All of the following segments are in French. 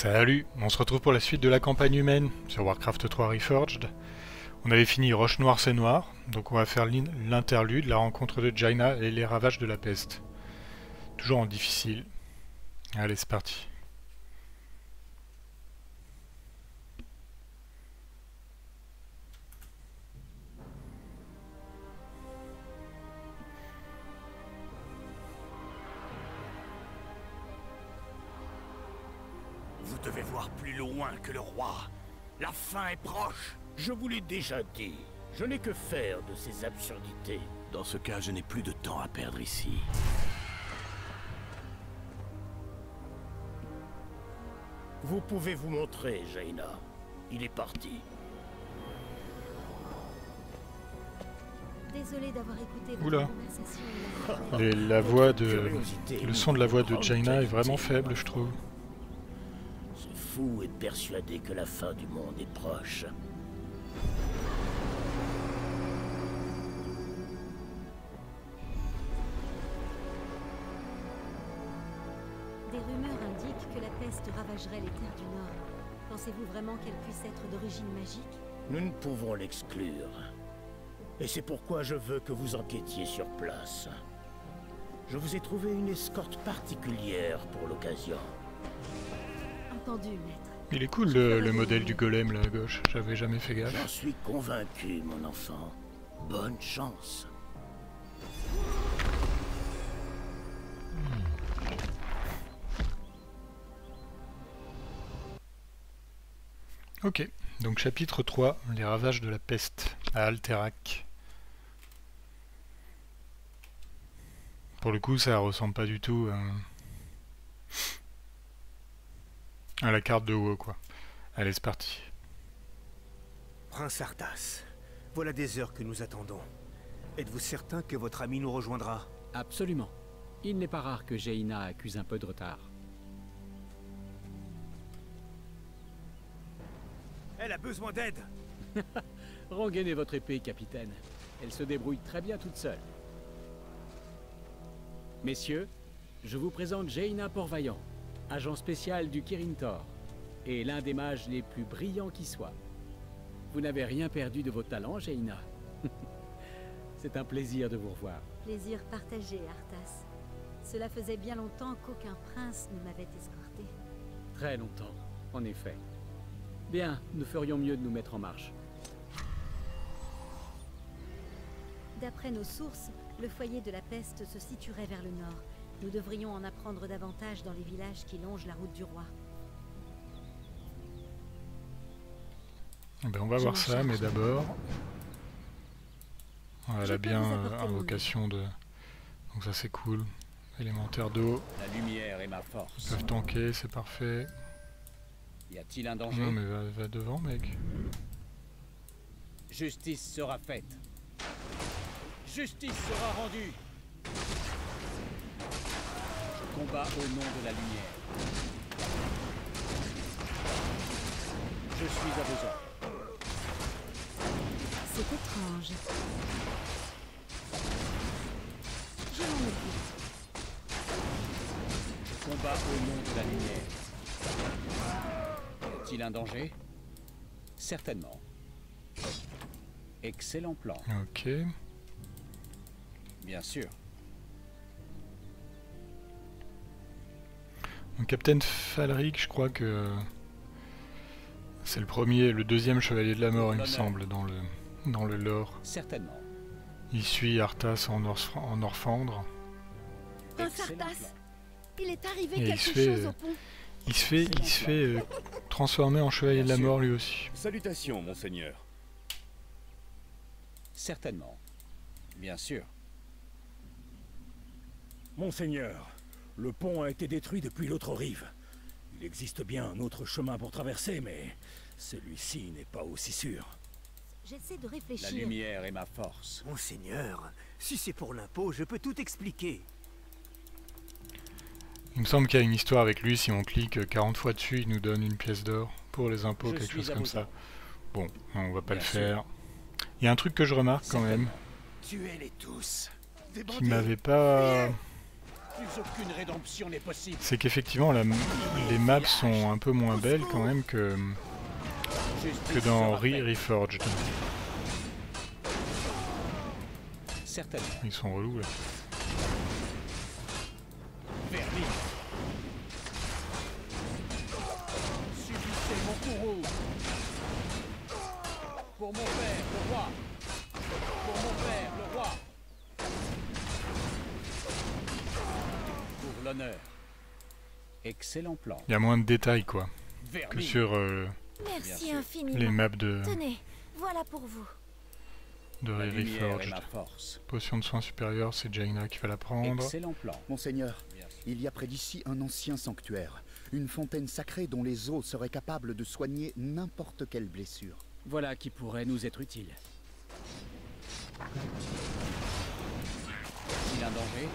Salut, on se retrouve pour la suite de la campagne humaine sur Warcraft 3 Reforged. On avait fini Roche Noire c'est Noir, donc on va faire l'interlude, la rencontre de Jaina et les ravages de la peste. Toujours en difficile. Allez, c'est parti. Vous devez voir plus loin que le roi. La fin est proche. Je vous l'ai déjà dit. Je n'ai que faire de ces absurdités. Dans ce cas, je n'ai plus de temps à perdre ici. Vous pouvez vous montrer, Jaina. Il est parti. Désolé d'avoir écouté votre Oula. conversation. La voix de... Curiosité Le son de la voix de grande Jaina est qualité. vraiment faible, je trouve. Ce fou est persuadé que la fin du monde est proche. Des rumeurs indiquent que la peste ravagerait les terres du Nord. Pensez-vous vraiment qu'elle puisse être d'origine magique? Nous ne pouvons l'exclure. Et c'est pourquoi je veux que vous enquêtiez sur place. Je vous ai trouvé une escorte particulière pour l'occasion. Entendu, maître. Il est cool le modèle du golem là à gauche, j'avais jamais fait gaffe. J'en suis convaincu, mon enfant. Bonne chance. Ok, donc chapitre 3, les ravages de la peste, à Alterac. Pour le coup, ça ressemble pas du tout à la carte de WoW, quoi. Allez, c'est parti. Prince Arthas, voilà des heures que nous attendons. Êtes-vous certain que votre ami nous rejoindra? Absolument. Il n'est pas rare que Jaina accuse un peu de retard. Elle a besoin d'aide. Rengainez votre épée, capitaine. Elle se débrouille très bien toute seule. Messieurs, je vous présente Jaina Port-Vaillant, agent spécial du Kirin Tor, et l'un des mages les plus brillants qui soit. Vous n'avez rien perdu de vos talents, Jaina. C'est un plaisir de vous revoir. Plaisir partagé, Arthas. Cela faisait bien longtemps qu'aucun prince ne m'avait escorté. Très longtemps, en effet. Bien, nous ferions mieux de nous mettre en marche. D'après nos sources, le foyer de la peste se situerait vers le nord. Nous devrions en apprendre davantage dans les villages qui longent la route du roi. Eh ben, on va Je voir m'en ça, charge. mais d'abord... Ouais, elle Je a peux bien vous apporter mon invocation de... Donc ça c'est cool. Élémentaire d'eau, La lumière est ma force. ils peuvent tanker, c'est parfait. Y a-t-il un danger? Non mais va devant mec. Justice sera faite. Justice sera rendue. Je combats au nom de la lumière. Je suis à vos ordres. C'est étrange. Je m'en occupe. Je combats au nom de la lumière. Y a-t-il un danger? Certainement. Excellent plan. Ok. Bien sûr. Donc Captain Falric, je crois que... C'est le deuxième chevalier de la mort, il me semble, dans le lore. Certainement. Il suit Arthas en Orphandre. Prince Excellent Arthas, plan. il est arrivé Et il quelque se fait, chose au pont. Il se fait transformer en chevalier de la mort lui aussi. Salutations, monseigneur. Certainement. Bien sûr. Monseigneur, le pont a été détruit depuis l'autre rive. Il existe bien un autre chemin pour traverser, mais celui-ci n'est pas aussi sûr. J'essaie de La réfléchir. lumière est ma force. Monseigneur, si c'est pour l'impôt, je peux tout expliquer. Il me semble qu'il y a une histoire avec lui, si on clique 40 fois dessus, il nous donne une pièce d'or pour les impôts, Je quelque suis chose à comme vos ça. ordres. Bon, on va pas Bien le sûr. faire. Il y a un truc que je remarque quand même, Tuez-les tous. qui m'avait pas... Plus aucune rédemption n'est possible. c'est qu'effectivement les maps sont un peu moins belles quand même que dans Reforged. Certainement. Ils sont relous là. Vermine. Subissez mon courroux. Pour mon père, le roi. Pour mon père, le roi. Pour l'honneur. Excellent plan. Il y a moins de détails quoi que Vermine. sur Merci infiniment. les maps de Tenez, voilà pour vous. La lumière est Reforged. ma force. Potion de soin supérieur, c'est Jaina qui va la prendre. Excellent plan. Monseigneur, Bien sûr. il y a près d'ici un ancien sanctuaire, une fontaine sacrée dont les eaux seraient capables de soigner n'importe quelle blessure. Voilà qui pourrait nous être utile. Il a un danger?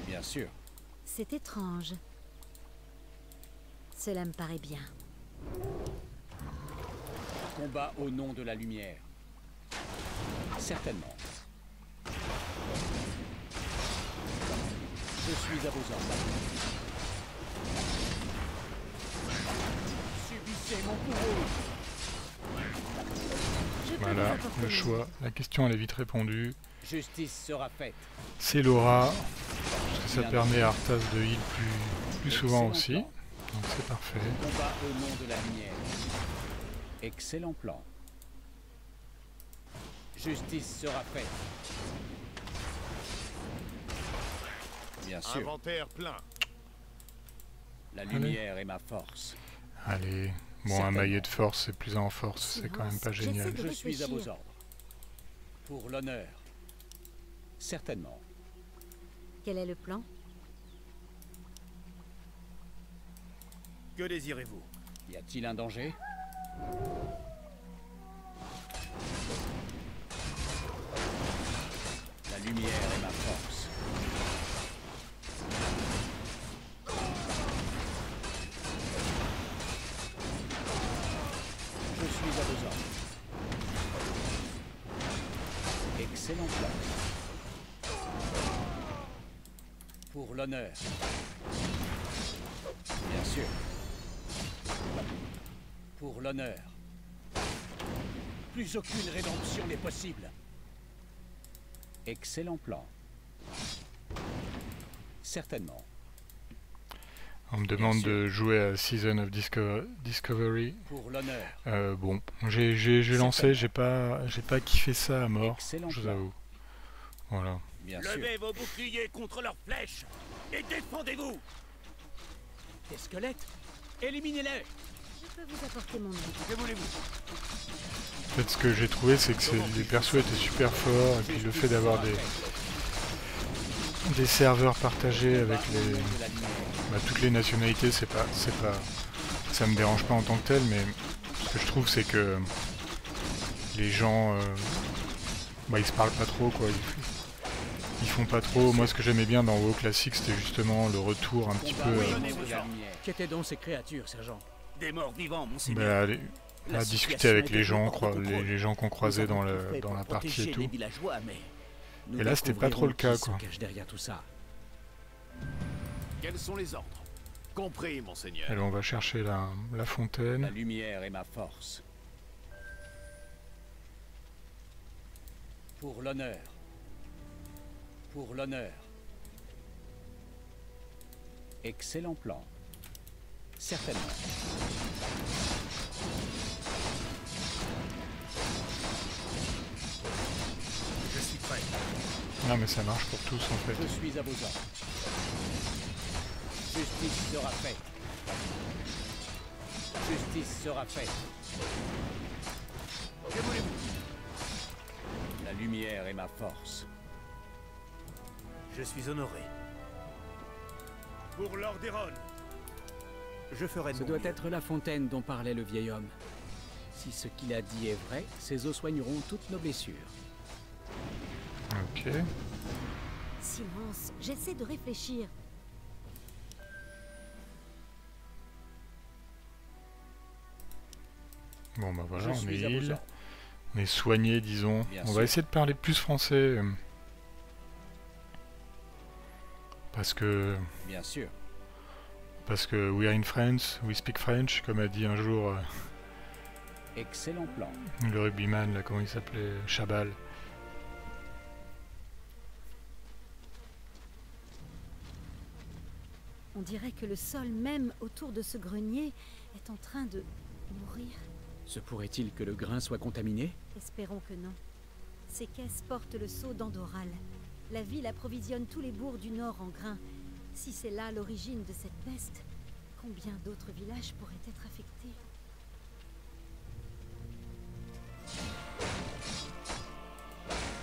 Bien sûr. C'est étrange. Cela me paraît bien. Combat au nom de la lumière. Certainement. Je suis à vos ordres. Subissez mon courroux. Je peux Voilà, vous apporter le mon choix. La question elle est vite répondue. Justice sera faite. C'est Laura, parce que ça Bien permet à Arthas de heal plus souvent Excellent aussi. plan. Donc c'est parfait. Combat au nom de la lumière. Excellent plan. Justice sera faite. Bien sûr, Inventaire plein. la lumière est ma force. Allez, bon un Certainement. maillet de force c'est plus en force, c'est quand même pas Silence, génial. j'essaie de Je suis à vos réfléchir. ordres. Pour l'honneur. Certainement. Quel est le plan? Que désirez-vous? Y a-t-il un danger? La lumière est ma force. Je suis à vos ordres. Excellent plan. Pour l'honneur. Bien sûr. Pour l'honneur. Plus aucune rédemption n'est possible. Excellent plan. Certainement. On me demande sûr. de jouer à Season of Discovery. Pour l'honneur. Bon, j'ai lancé, j'ai pas kiffé ça à mort, Excellent je vous plan. avoue. Voilà. Bien sûr. Levez vos boucliers contre leurs flèches et défendez-vous. Des squelettes? Éliminez-les! Je peux vous apporter mon aide. Que voulez-vous? En fait, ce que j'ai trouvé, c'est que les persos étaient super forts, et puis le fait d'avoir des serveurs partagés avec toutes les nationalités, ça me dérange pas en tant que tel, mais ce que je trouve, c'est que les gens, ils se parlent pas trop, quoi. Ils font pas trop. Moi, ce que j'aimais bien dans WoW classique, c'était justement le retour un petit peu Qu'étaient donc ces créatures, sergent? Des morts vivants, monseigneur. à discuter avec les gens, les gens qu'on croisait dans la partie et tout. Et là, c'était pas trop le cas, quoi. Se cache derrière tout ça. Quels sont les ordres? Compris, monseigneur. Allez, on va chercher la La fontaine. lumière est ma force. Pour l'honneur. Pour l'honneur. Excellent plan. Certainement. Je suis prêt. Non, mais ça marche pour tous, en fait. Je suis à vos ordres. Justice sera faite. Justice sera faite. Que voulez-vous? La lumière est ma force. Je suis honoré. Pour Lord Eron. Je ferai de Ce mon doit mieux. être la fontaine dont parlait le vieil homme. Si ce qu'il a dit est vrai, ses eaux soigneront toutes nos blessures. Ok. Silence, j'essaie de réfléchir. Bon, bah voilà, Je on est suis à vos heal. ordres. On est soigné, disons. Bien On sûr. va essayer de parler plus français. Parce que Bien sûr. we are in France, we speak French, comme a dit un jour Excellent plan. le rugbyman, là, comment il s'appelait, Chabal. On dirait que le sol même autour de ce grenier est en train de mourir. Se pourrait-il que le grain soit contaminé? Espérons que non. Ces caisses portent le sceau d'Andoral. La ville approvisionne tous les bourgs du nord en grains. Si c'est là l'origine de cette peste, combien d'autres villages pourraient être affectés?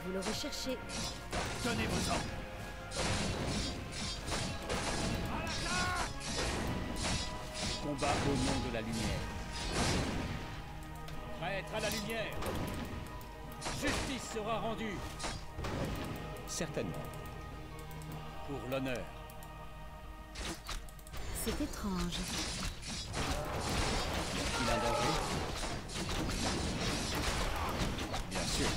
Vous l'aurez cherché. Tenez-vous-en. Combat au nom de la lumière. Prêtre à la lumière. Justice sera rendue. Certainement. Pour l'honneur. C'est étrange. Il a un danger? Bien sûr.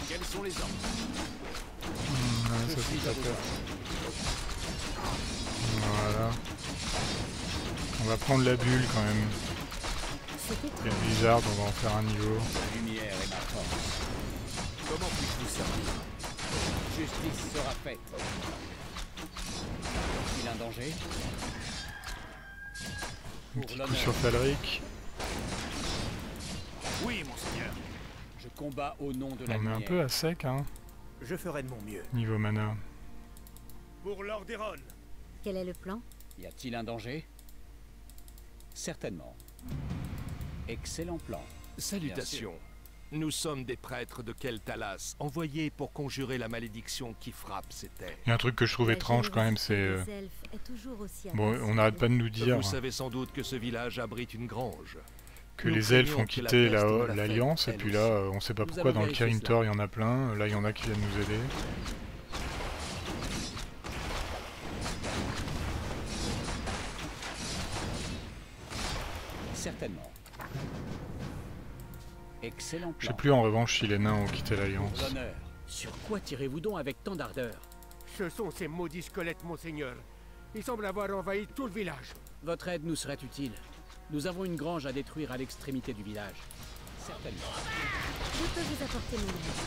Quels sont les ordres? Ouais, ça fait pas peur. Voilà. On va prendre la bulle quand même. C'est Et étrange. Blizzard, on va en faire un niveau. La lumière est ma force. Comment puis-je vous servir? Justice sera faite. Il a un danger? Un petit coup sur Falric. Oui, monseigneur. Je combats au nom de la On est lumière. un peu à sec, hein, Je ferai de mon mieux. niveau mana. Pour Lord Eron. Quel est le plan? Y a-t-il un danger? Certainement. Excellent plan. Salutations. Nous sommes des prêtres de Keltalas, envoyés pour conjurer la malédiction qui frappe ces terres. Il y a un truc que je trouve La étrange quand même, c'est... générosité des elfes est toujours aussi Bon, abaissée. on n'arrête pas de nous dire Vous savez sans doute que ce village abrite une grange. que nous les elfes craignons ont que la quitté peste nous la l'Alliance, et fasse, puis elle là, on sait pas Nous pourquoi, allons dans le vérifier Kirintor, il y en a plein, là, il y en a qui viennent nous aider. Certainement. Excellent Je sais plan. plus en revanche si les nains ont quitté Pour l'Alliance. l'honneur. Sur quoi tirez-vous donc avec tant d'ardeur? Ce sont ces maudits squelettes, monseigneur. Ils semblent avoir envahi tout le village. Votre aide nous serait utile. Nous avons une grange à détruire à l'extrémité du village. Certainement. Je peux vous apporter mon aide.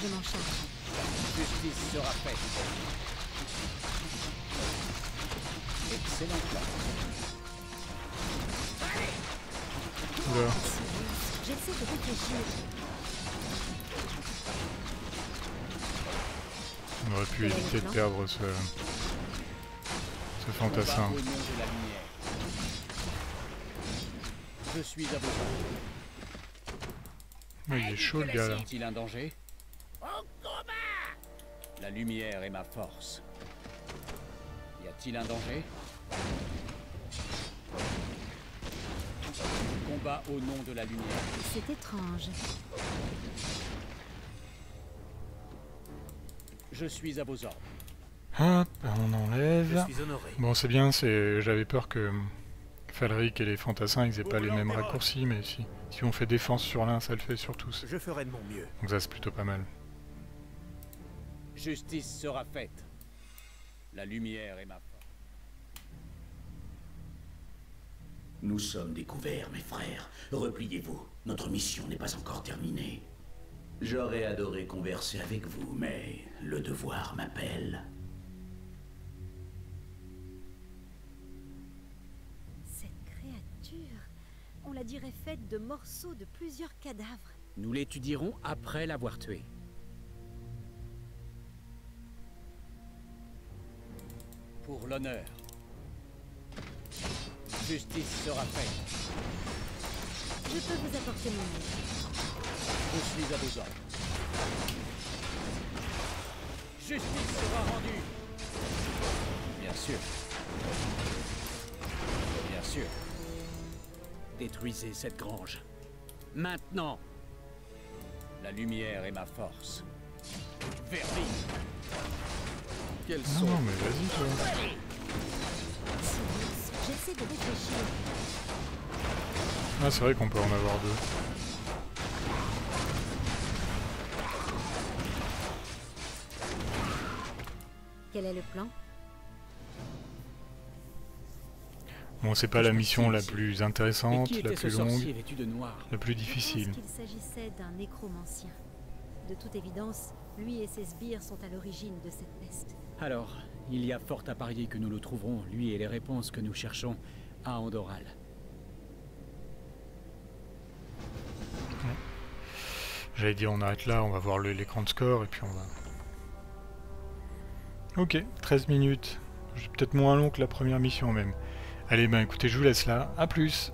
Je m'en charge. Justice sera faite. Excellent plan. Oula, J'essaie de réfléchir. on aurait pu éviter de perdre ce fantassin. Combat au nom de la lumière. Je suis à vos ordres. Ouais, il est chaud le gars là. Y a-t-il un danger? La lumière est ma force. Y a-t-il un danger? Combat au nom de la lumière. C'est étrange. Je suis à vos ordres. Hop, on Je enlève. suis honoré. Bon, c'est bien, j'avais peur que Falric et les fantassins ils aient pas les mêmes raccourcis, mais si on fait défense sur l'un, ça le fait sur tous. Je ferai de mon mieux. Donc ça c'est plutôt pas mal. Justice sera faite. La lumière est ma force. Nous sommes découverts, mes frères. Repliez-vous. Notre mission n'est pas encore terminée. J'aurais adoré converser avec vous, mais le devoir m'appelle. Cette créature, on la dirait faite de morceaux de plusieurs cadavres. Nous l'étudierons après l'avoir tué. Pour l'honneur. Justice sera faite. Je peux vous apporter mon aide. Je suis à vos ordres. Justice sera rendue. Bien sûr. Bien sûr. Détruisez cette grange. Maintenant. La lumière est ma force. Verdi. Quels Non, sont non, mais vas-y toi. Silence, j'essaie de réfléchir. Ah, c'est vrai qu'on peut en avoir deux. Quel est le plan? Bon, c'est pas la mission la plus intéressante, la plus longue, vêtu de noir? la plus difficile. Je pense qu'il s'agissait d'un nécromancien. De toute évidence, lui et ses sbires sont à l'origine de cette peste. Alors, il y a fort à parier que nous le trouverons, lui et les réponses que nous cherchons, à Andoral. J'allais dire on arrête là, on va voir l'écran de score et puis on va... Ok, 13 minutes. Peut-être moins long que la première mission même. Allez, ben écoutez, je vous laisse là. À plus!